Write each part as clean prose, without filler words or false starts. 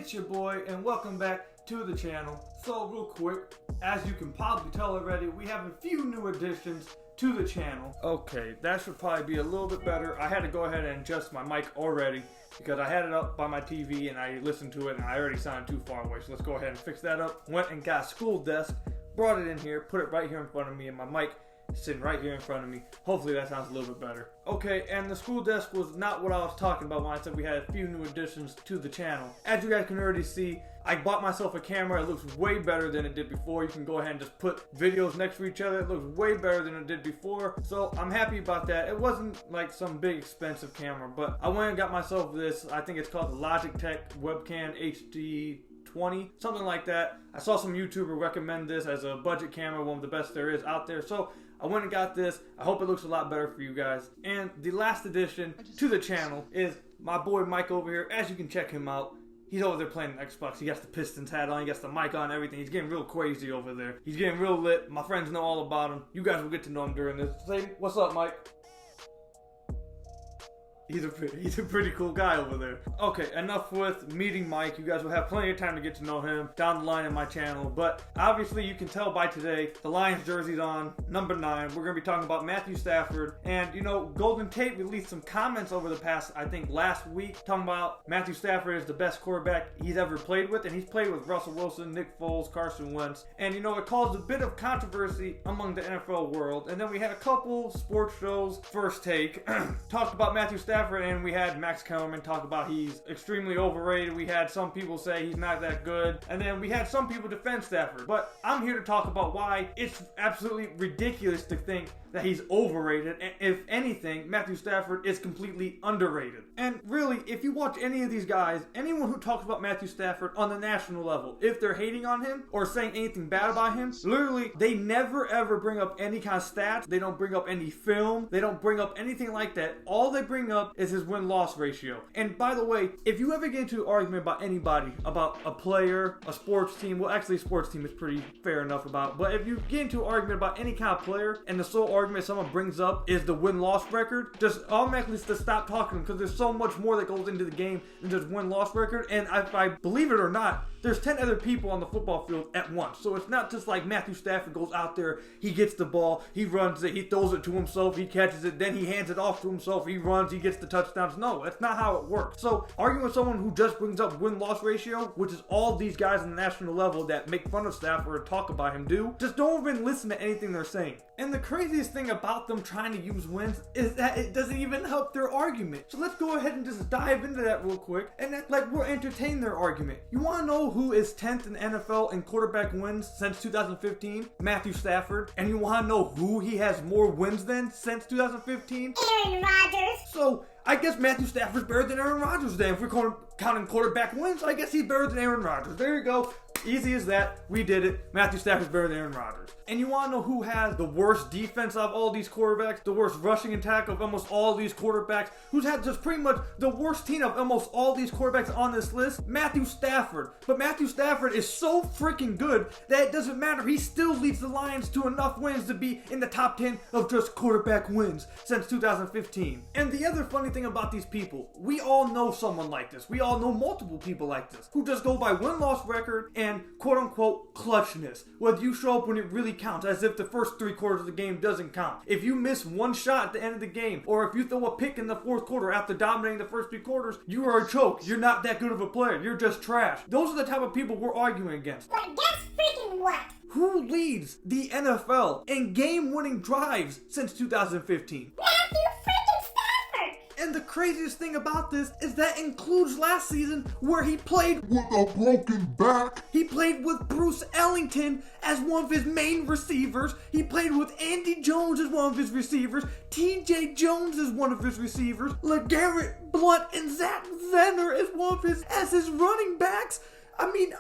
it's your boy, and welcome back to the channel. So real quick, as you can probably tell already, we have a few new additions to the channel. Okay, that should probably be a little bit better. I had to go ahead and adjust my mic already because I had it up by my TV and I listened to it and I already sounded too far away. So let's go ahead and fix that up. Went and got a school desk, brought it in here, put it right here in front of me, and my mic sitting right here in front of me. Hopefully that sounds a little bit better. Okay, and the school desk was not what I was talking about when I said we had a few new additions to the channel. As you guys can already see, I bought myself a camera. It looks way better than it did before. You can go ahead and just put videos next to each other. It looks way better than it did before. So I'm happy about that. It wasn't like some big expensive camera, but I went and got myself this. I think it's called the Logitech Webcam HD 20, something like that. I saw some YouTuber recommend this as a budget camera, one of the best there is out there. So I went and got this. I hope it looks a lot better for you guys. And the last addition to the channel is my boy Mike over here. As you can check him out, he's over there playing Xbox. He got the Pistons hat on. He got the mic on, everything. He's getting real crazy over there. He's getting real lit. My friends know all about him. You guys will get to know him during this. Say, what's up, Mike? He's a pretty cool guy over there. Okay, enough with meeting Mike. You guys will have plenty of time to get to know him down the line in my channel. But obviously you can tell by today, the Lions jersey's on, number 9. We're going to be talking about Matthew Stafford. And you know, Golden Tate released some comments over the past, I think last week, talking about Matthew Stafford is the best quarterback he's ever played with. And he's played with Russell Wilson, Nick Foles, Carson Wentz. And you know, it caused a bit of controversy among the NFL world. And then we had a couple sports shows, First Take, talked about Matthew Stafford. And we had Max Kellerman talk about he's extremely overrated. We had some people say he's not that good. And then we had some people defend Stafford. But I'm here to talk about why it's absolutely ridiculous to think that he's overrated. And if anything, Matthew Stafford is completely underrated. And really, if you watch any of these guys, anyone who talks about Matthew Stafford on the national level, if they're hating on him or saying anything bad about him, literally, they never ever bring up any kind of stats. They don't bring up any film. They don't bring up anything like that. All they bring up is his win-loss ratio. And by the way, if you ever get into an argument about anybody, about a player, a sports team, well actually a sports team is pretty fair enough about, but if you get into an argument about any kind of player and the sole argument someone brings up is the win-loss record, just automatically just stop talking because there's so much more that goes into the game than just win-loss record. And if I believe it or not, there's 10 other people on the football field at once. So it's not just like Matthew Stafford goes out there, he gets the ball, he runs it, he throws it to himself, he catches it, then he hands it off to himself, he runs, he gets the touchdowns. No, that's not how it works. So arguing with someone who just brings up win-loss ratio, which is all these guys on the national level that make fun of Stafford or talk about him do, just don't even listen to anything they're saying. And the craziest thing about them trying to use wins is that it doesn't even help their argument. So let's go ahead and just dive into that real quick and act like we're entertaining their argument. You want to know who is 10th in the NFL in quarterback wins since 2015? Matthew Stafford. And you want to know who he has more wins than since 2015? Aaron Rodgers. So I guess Matthew Stafford's better than Aaron Rodgers then. If we're counting quarterback wins, I guess he's better than Aaron Rodgers. There you go. Easy as that. We did it. Matthew Stafford's better than Aaron Rodgers. And you want to know who has the worst defense of all these quarterbacks? The worst rushing attack of almost all these quarterbacks? Who's had just pretty much the worst team of almost all these quarterbacks on this list? Matthew Stafford. But Matthew Stafford is so freaking good that it doesn't matter. He still leads the Lions to enough wins to be in the top 10 of just quarterback wins since 2015. And the other funny thing about these people, we all know someone like this. We all know multiple people like this who just go by win-loss record and quote-unquote clutchness. Whether you show up when it really counts, as if the first 3 quarters of the game doesn't count. If you miss one shot at the end of the game, or if you throw a pick in the 4th quarter after dominating the first 3 quarters, you are a choke. You're not that good of a player. You're just trash. Those are the type of people we're arguing against. But guess freaking what? Who leads the NFL in game-winning drives since 2015? Matthew freaking Stafford! And the craziest thing about this is that includes last season where he played with a broken back. He played with Bruce Ellington as one of his main receivers. He played with Andy Jones as one of his receivers. TJ Jones is one of his receivers. LeGarrette Blount and Zach Zenner is one of his running backs. I mean,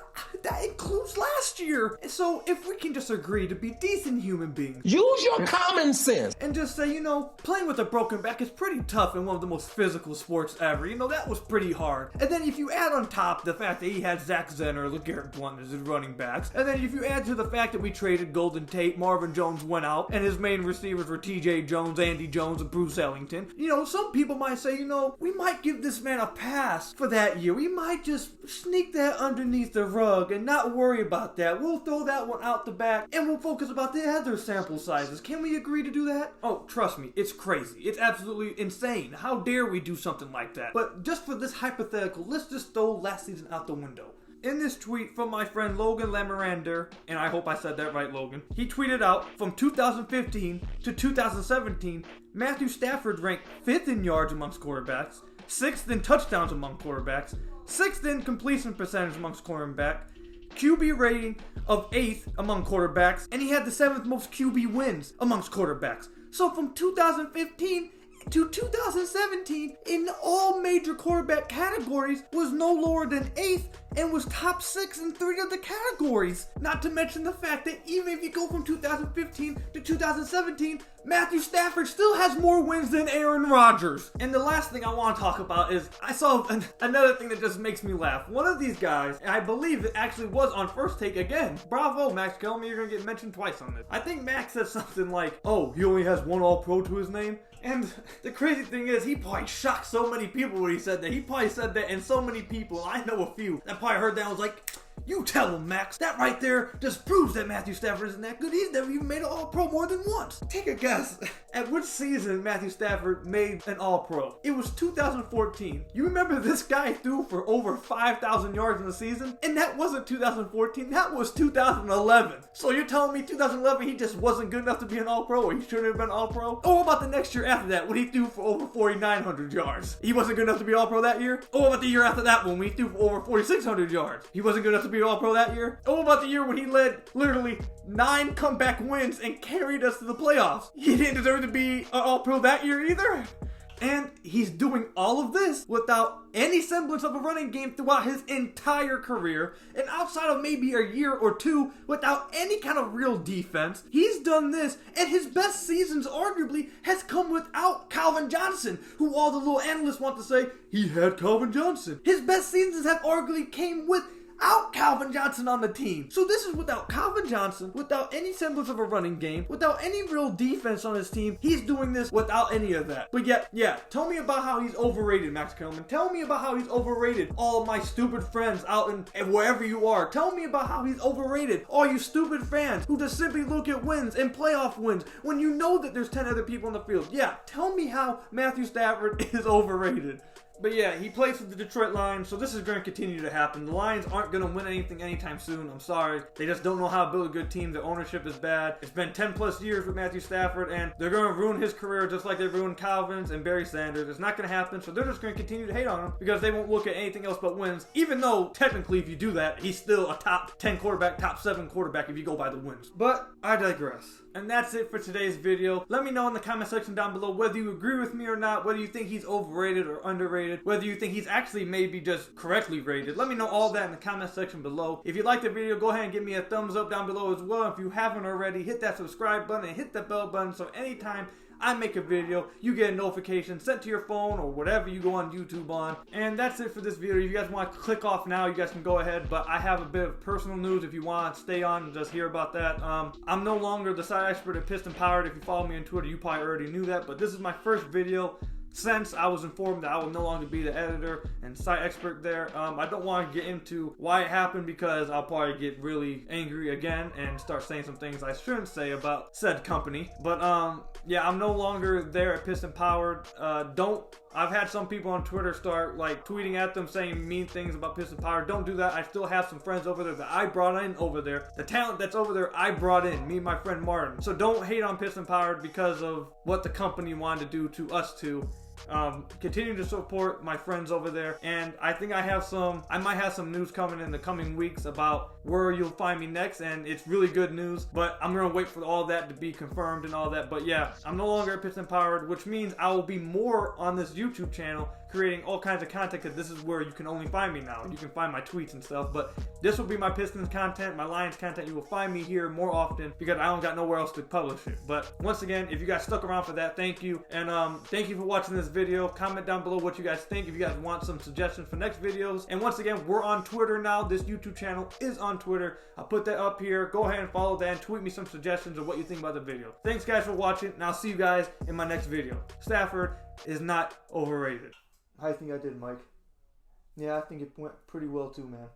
that includes last year. And so if we can just agree to be decent human beings. Use your common sense. And just say, playing with a broken back is pretty tough in one of the most physical sports ever. That was pretty hard. And then if you add on top the fact that he had Zach Zenner, LeGarrette Blount as his running backs, and then if you add to the fact that we traded Golden Tate, Marvin Jones went out, and his main receivers were TJ Jones, Andy Jones, and Bruce Ellington, some people might say, we might give this man a pass for that year. We might just sneak that underneath the rug and not worry about that. We'll throw that one out the back and we'll focus about the other sample sizes. Can we agree to do that? Oh, trust me, it's crazy. It's absolutely insane. How dare we do something like that? But just for this hypothetical, let's just throw last season out the window. In this tweet from my friend Logan Lamirander, and I hope I said that right, Logan, he tweeted out from 2015 to 2017, Matthew Stafford ranked 5th in yards amongst quarterbacks, 6th in touchdowns among quarterbacks, 6th in completion percentage amongst quarterbacks, QB rating of 8th among quarterbacks, and he had the 7th most QB wins amongst quarterbacks. So from 2015 to 2017, in all major quarterback categories, was no lower than 8th and was top 6 in 3 of the categories. Not to mention the fact that even if you go from 2015 to 2017, Matthew Stafford still has more wins than Aaron Rodgers. And the last thing I want to talk about is I saw another thing that just makes me laugh. One of these guys, and I believe it actually was on First Take again. Bravo, Max Kelly, you're going to get mentioned twice on this. I think Max said something like, oh, he only has one All-Pro to his name. And the crazy thing is, he probably shocked so many people when he said that. He probably said that, and so many people, I know a few, that probably heard that and was like, you tell him, Max. That right there just proves that Matthew Stafford isn't that good. He's never even made an All-Pro more than once. Take a guess at which season Matthew Stafford made an All-Pro. It was 2014. You remember this guy threw for over 5,000 yards in the season? And that wasn't 2014. That was 2011. So you're telling me 2011 he just wasn't good enough to be an All-Pro, or he shouldn't have been All-Pro? Oh, what about the next year after that when he threw for over 4,900 yards? He wasn't good enough to be All-Pro that year? Oh, what about the year after that one when he threw for over 4,600 yards? He wasn't good enough to be All-Pro that year? Oh, what about the year when he led literally 9 comeback wins and carried us to the playoffs? He didn't deserve to be an All-Pro that year either. And he's doing all of this without any semblance of a running game throughout his entire career, and outside of maybe a year or two without any kind of real defense. He's done this, and his best seasons arguably has come without Calvin Johnson, who all the little analysts want to say he had Calvin Johnson. His best seasons have arguably came without Calvin Johnson on the team. So this is without Calvin Johnson, without any semblance of a running game, without any real defense on his team. He's doing this without any of that. But yet, tell me about how he's overrated, Max Kellerman. Tell me about how he's overrated all of my stupid friends out in wherever you are. Tell me about how he's overrated all you stupid fans who just simply look at wins and playoff wins when you know that there's 10 other people on the field. Tell me how Matthew Stafford is overrated. But he plays for the Detroit Lions, so this is going to continue to happen. The Lions aren't going to win anything anytime soon. I'm sorry. They just don't know how to build a good team. Their ownership is bad. It's been 10 plus years with Matthew Stafford, and they're going to ruin his career just like they ruined Calvin's and Barry Sanders. It's not going to happen, so they're just going to continue to hate on him because they won't look at anything else but wins, even though technically if you do that, he's still a top 10 quarterback, top 7 quarterback if you go by the wins. But I digress. And that's it for today's video. Let me know in the comment section down below whether you agree with me or not, whether you think he's overrated or underrated, whether you think he's actually maybe just correctly rated. Let me know all that in the comment section below. If you liked the video, go ahead and give me a thumbs up down below as well. If you haven't already, hit that subscribe button and hit the bell button so anytime I make a video, you get a notification sent to your phone or whatever you go on YouTube on. And that's it for this video. If you guys want to click off now, you guys can go ahead. But I have a bit of personal news if you want to stay on and just hear about that. I'm no longer the site expert at Piston Powered. If you follow me on Twitter, you probably already knew that. But this is my first video since I was informed that I will no longer be the editor and site expert there. I don't want to get into why it happened because I'll probably get really angry again and start saying some things I shouldn't say about said company. But I'm no longer there at Piston Powered. I've had some people on Twitter start tweeting at them saying mean things about Piston Powered. Don't do that. I still have some friends over there that I brought in over there. The talent that's over there, I brought in, me and my friend Martin. So don't hate on Piston Powered because of what the company wanted to do to us two. Continue to support my friends over there, and I think I might have some news coming in the coming weeks about where you'll find me next, and it's really good news, but I'm gonna wait for all that to be confirmed and all that. But yeah, I'm no longer at Piston Powered, which means I will be more on this YouTube channel creating all kinds of content, because this is where you can only find me now. You can find my tweets and stuff, but this will be my Pistons content, my Lions content. You will find me here more often because I don't got nowhere else to publish it. But once again, if you guys stuck around for that, thank you. And thank you for watching this video. Comment down below what you guys think, if you guys want some suggestions for next videos. And once again, we're on Twitter now. This YouTube channel is on Twitter. I'll put that up here. Go ahead and follow that and tweet me some suggestions of what you think about the video. Thanks guys for watching, and I'll see you guys in my next video. Stafford is not overrated. How do you think I did, Mike? Yeah, I think it went pretty well too, man.